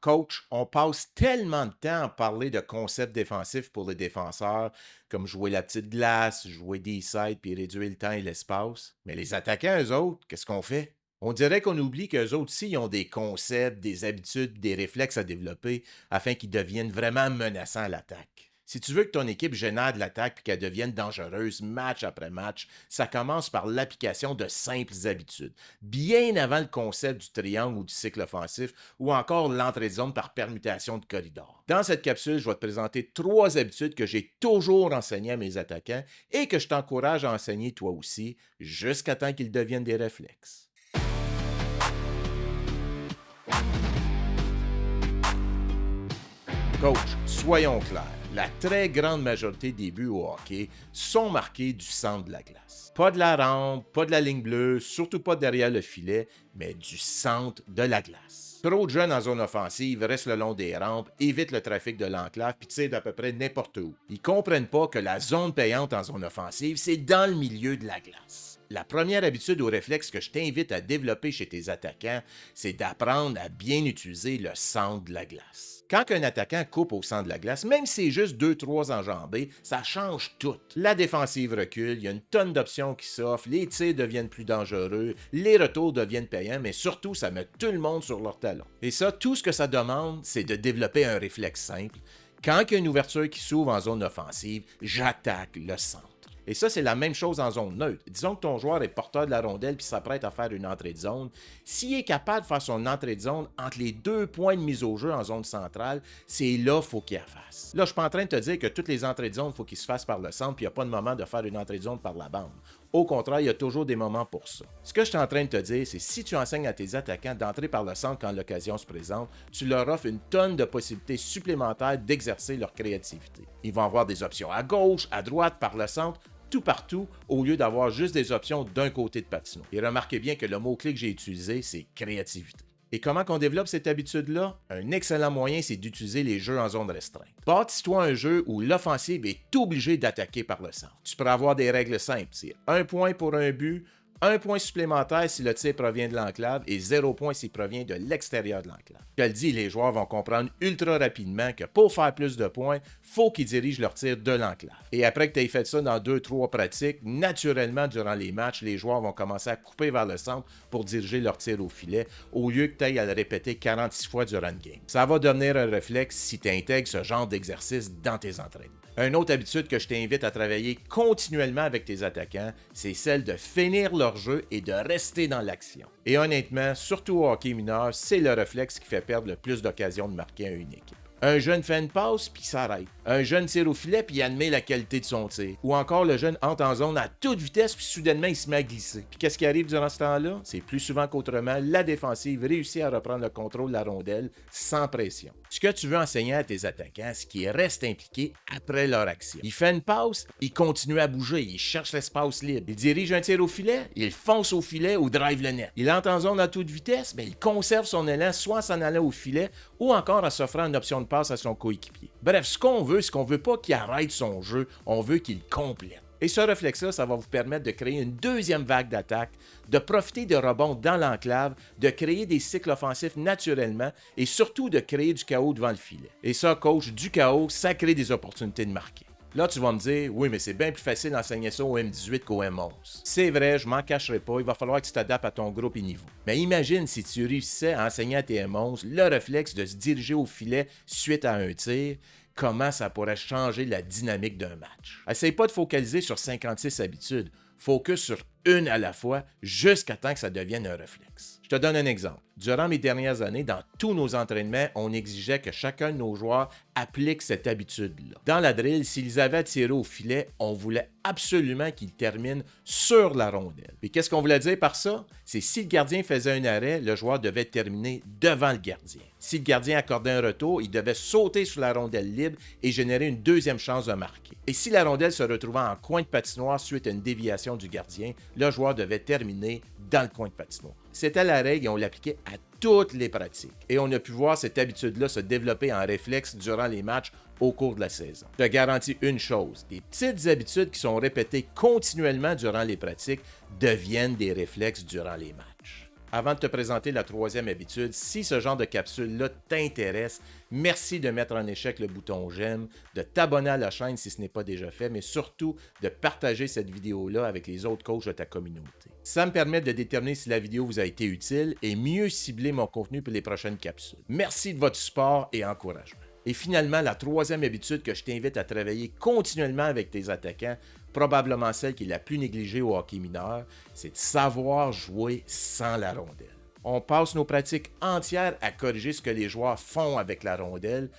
Coach, on passe tellement de temps à parler de concepts défensifs pour les défenseurs, comme jouer la petite glace, jouer des sides puis réduire le temps et l'espace. Mais les attaquants, eux autres, qu'est-ce qu'on fait? On dirait qu'on oublie qu'eux autres aussi, ils ont des concepts, des habitudes, des réflexes à développer afin qu'ils deviennent vraiment menaçants à l'attaque. Si tu veux que ton équipe génère de l'attaque et qu'elle devienne dangereuse match après match, ça commence par l'application de simples habitudes, bien avant le concept du triangle ou du cycle offensif, ou encore l'entrée de zone par permutation de corridor. Dans cette capsule, je vais te présenter 3 habitudes que j'ai toujours enseignées à mes attaquants et que je t'encourage à enseigner toi aussi, jusqu'à temps qu'ils deviennent des réflexes. Coach, soyons clairs, la très grande majorité des buts au hockey sont marqués du centre de la glace. Pas de la rampe, pas de la ligne bleue, surtout pas derrière le filet, mais du centre de la glace. Trop de jeunes en zone offensive restent le long des rampes, évitent le trafic de l'enclave puis tirent d'à peu près n'importe où. Ils comprennent pas que la zone payante en zone offensive, c'est dans le milieu de la glace. La première habitude ou réflexe que je t'invite à développer chez tes attaquants, c'est d'apprendre à bien utiliser le centre de la glace. Quand un attaquant coupe au centre de la glace, même si c'est juste 2-3 enjambées, ça change tout. La défensive recule, il y a une tonne d'options qui s'offrent, les tirs deviennent plus dangereux, les retours deviennent payants, mais surtout, ça met tout le monde sur leurs talons. Et ça, tout ce que ça demande, c'est de développer un réflexe simple. Quand il y a une ouverture qui s'ouvre en zone offensive, j'attaque le centre. Et ça, c'est la même chose en zone neutre. Disons que ton joueur est porteur de la rondelle puis s'apprête à faire une entrée de zone. S'il est capable de faire son entrée de zone entre les 2 points de mise au jeu en zone centrale, c'est là qu'il faut qu'il la fasse. Là, je ne suis pas en train de te dire que toutes les entrées de zone, il faut qu'ils se fassent par le centre puis il n'y a pas de moment de faire une entrée de zone par la bande. Au contraire, il y a toujours des moments pour ça. Ce que je suis en train de te dire, c'est si tu enseignes à tes attaquants d'entrer par le centre quand l'occasion se présente, tu leur offres une tonne de possibilités supplémentaires d'exercer leur créativité. Ils vont avoir des options à gauche, à droite, par le centre, tout partout, au lieu d'avoir juste des options d'un côté de patinoire. Et remarquez bien que le mot-clé que j'ai utilisé, c'est créativité. Et comment qu'on développe cette habitude-là? Un excellent moyen, c'est d'utiliser les jeux en zone restreinte. Bâtis-toi un jeu où l'offensive est obligée d'attaquer par le centre. Tu pourras avoir des règles simples. C'est 1 point pour un but, 1 point supplémentaire si le tir provient de l'enclave et 0 point s'il provient de l'extérieur de l'enclave. Je le dis, les joueurs vont comprendre ultra rapidement que pour faire plus de points, faut qu'ils dirigent leur tir de l'enclave. Et après que tu aies fait ça dans 2-3 pratiques, naturellement, durant les matchs, les joueurs vont commencer à couper vers le centre pour diriger leur tir au filet, au lieu que tu ailles à le répéter 46 fois durant le game. Ça va devenir un réflexe si tu intègres ce genre d'exercice dans tes entraînements. Une autre habitude que je t'invite à travailler continuellement avec tes attaquants, c'est celle de finir leur jeu et de rester dans l'action. Et honnêtement, surtout au hockey mineur, c'est le réflexe qui fait perdre le plus d'occasions de marquer à une équipe. Un jeune fait une passe puis s'arrête. Un jeune tire au filet puis il admet la qualité de son tir. Ou encore le jeune entre en zone à toute vitesse puis soudainement il se met à glisser. Puis qu'est-ce qui arrive durant ce temps-là? C'est plus souvent qu'autrement, la défensive réussit à reprendre le contrôle de la rondelle sans pression. Ce que tu veux enseigner à tes attaquants, c'est qu'ils restent impliqués après leur action. Il fait une passe, il continue à bouger, il cherche l'espace libre. Il dirige un tir au filet, il fonce au filet ou drive le net. Il entre en zone à toute vitesse, mais il conserve son élan soit en s'en allant au filet ou encore en s'offrant une option de passe à son coéquipier. Bref, ce qu'on veut, c'est qu'on veut pas qu'il arrête son jeu, on veut qu'il complète. Et ce réflexe-là, ça va vous permettre de créer une deuxième vague d'attaque, de profiter de rebonds dans l'enclave, de créer des cycles offensifs naturellement et surtout de créer du chaos devant le filet. Et ça, coach, du chaos, ça crée des opportunités de marquer. Là, tu vas me dire, oui, mais c'est bien plus facile d'enseigner ça au M18 qu'au M11. C'est vrai, je m'en cacherai pas, il va falloir que tu t'adaptes à ton groupe et niveau. Mais imagine si tu réussissais à enseigner à tes M11 le réflexe de se diriger au filet suite à un tir, comment ça pourrait changer la dynamique d'un match. Essaye pas de focaliser sur 56 habitudes. Focus sur une à la fois jusqu'à temps que ça devienne un réflexe. Je te donne un exemple. Durant mes dernières années, dans tous nos entraînements, on exigeait que chacun de nos joueurs applique cette habitude-là. Dans la drill, s'ils avaient à tirer au filet, on voulait absolument qu'ils terminent sur la rondelle. Et qu'est-ce qu'on voulait dire par ça? C'est si le gardien faisait un arrêt, le joueur devait terminer devant le gardien. Si le gardien accordait un retour, il devait sauter sur la rondelle libre et générer une deuxième chance de marquer. Et si la rondelle se retrouvait en coin de patinoire suite à une déviation du gardien, le joueur devait terminer dans le coin de patinoire. C'était la règle et on l'appliquait à toutes les pratiques. Et on a pu voir cette habitude-là se développer en réflexe durant les matchs au cours de la saison. Je te garantis une chose, les petites habitudes qui sont répétées continuellement durant les pratiques deviennent des réflexes durant les matchs. Avant de te présenter la troisième habitude, si ce genre de capsule-là t'intéresse, merci de mettre en échec le bouton j'aime, de t'abonner à la chaîne si ce n'est pas déjà fait, mais surtout de partager cette vidéo-là avec les autres coachs de ta communauté. Ça me permet de déterminer si la vidéo vous a été utile et mieux cibler mon contenu pour les prochaines capsules. Merci de votre support et encouragement. Et finalement, la troisième habitude que je t'invite à travailler continuellement avec tes attaquants, probablement celle qui est la plus négligée au hockey mineur, c'est de savoir jouer sans la rondelle. On passe nos pratiques entières à corriger ce que les joueurs font avec la rondelle,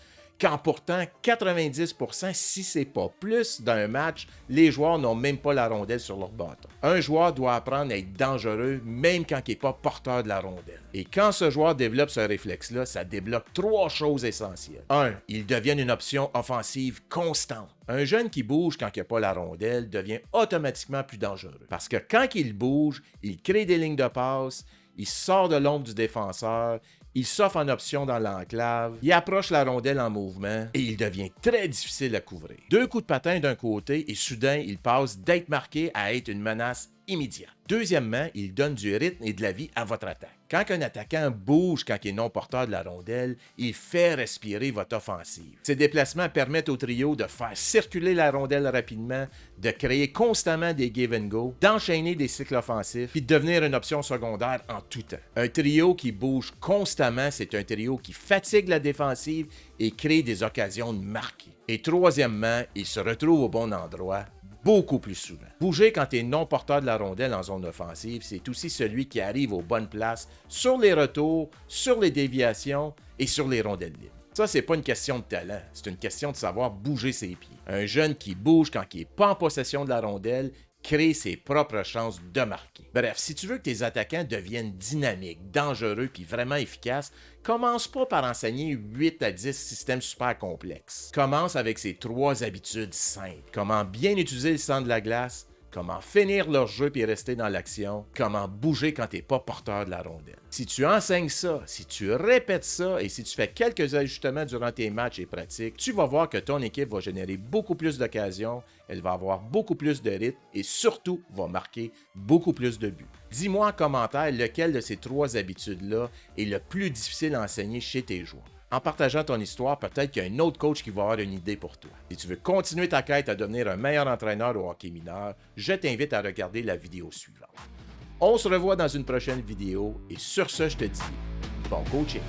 quand pourtant 90%, si c'est pas plus, d'un match, les joueurs n'ont même pas la rondelle sur leur bâton. Un joueur doit apprendre à être dangereux même quand il n'est pas porteur de la rondelle. Et quand ce joueur développe ce réflexe-là, ça débloque 3 choses essentielles. 1. Il devient une option offensive constante. Un jeune qui bouge quand il n'a pas la rondelle devient automatiquement plus dangereux. Parce que quand il bouge, il crée des lignes de passe, il sort de l'ombre du défenseur, il s'offre en option dans l'enclave, il approche la rondelle en mouvement et il devient très difficile à couvrir. 2 coups de patin d'un côté et soudain, il passe d'être marqué à être une menace immédiate. Deuxièmement, il donne du rythme et de la vie à votre attaque. Quand un attaquant bouge quand il est non porteur de la rondelle, il fait respirer votre offensive. Ces déplacements permettent au trio de faire circuler la rondelle rapidement, de créer constamment des give and go, d'enchaîner des cycles offensifs, puis de devenir une option secondaire en tout temps. Un trio qui bouge constamment, c'est un trio qui fatigue la défensive et crée des occasions de marquer. Et troisièmement, il se retrouve au bon endroit beaucoup plus souvent. Bouger quand tu es non porteur de la rondelle en zone offensive, c'est aussi celui qui arrive aux bonnes places sur les retours, sur les déviations et sur les rondelles libres. Ça, c'est pas une question de talent, c'est une question de savoir bouger ses pieds. Un jeune qui bouge quand il n'est pas en possession de la rondelle crée ses propres chances de marquer. Bref, si tu veux que tes attaquants deviennent dynamiques, dangereux puis vraiment efficaces, commence pas par enseigner 8 à 10 systèmes super complexes. Commence avec ces 3 habitudes simples. Comment bien utiliser le centre de la glace, comment finir leur jeu puis rester dans l'action, comment bouger quand tu n'es pas porteur de la rondelle. Si tu enseignes ça, si tu répètes ça et si tu fais quelques ajustements durant tes matchs et pratiques, tu vas voir que ton équipe va générer beaucoup plus d'occasions, elle va avoir beaucoup plus de rythme et surtout va marquer beaucoup plus de buts. Dis-moi en commentaire lequel de ces 3 habitudes-là est le plus difficile à enseigner chez tes joueurs. En partageant ton histoire, peut-être qu'il y a un autre coach qui va avoir une idée pour toi. Si tu veux continuer ta quête à devenir un meilleur entraîneur au hockey mineur, je t'invite à regarder la vidéo suivante. On se revoit dans une prochaine vidéo et sur ce, je te dis bon coaching!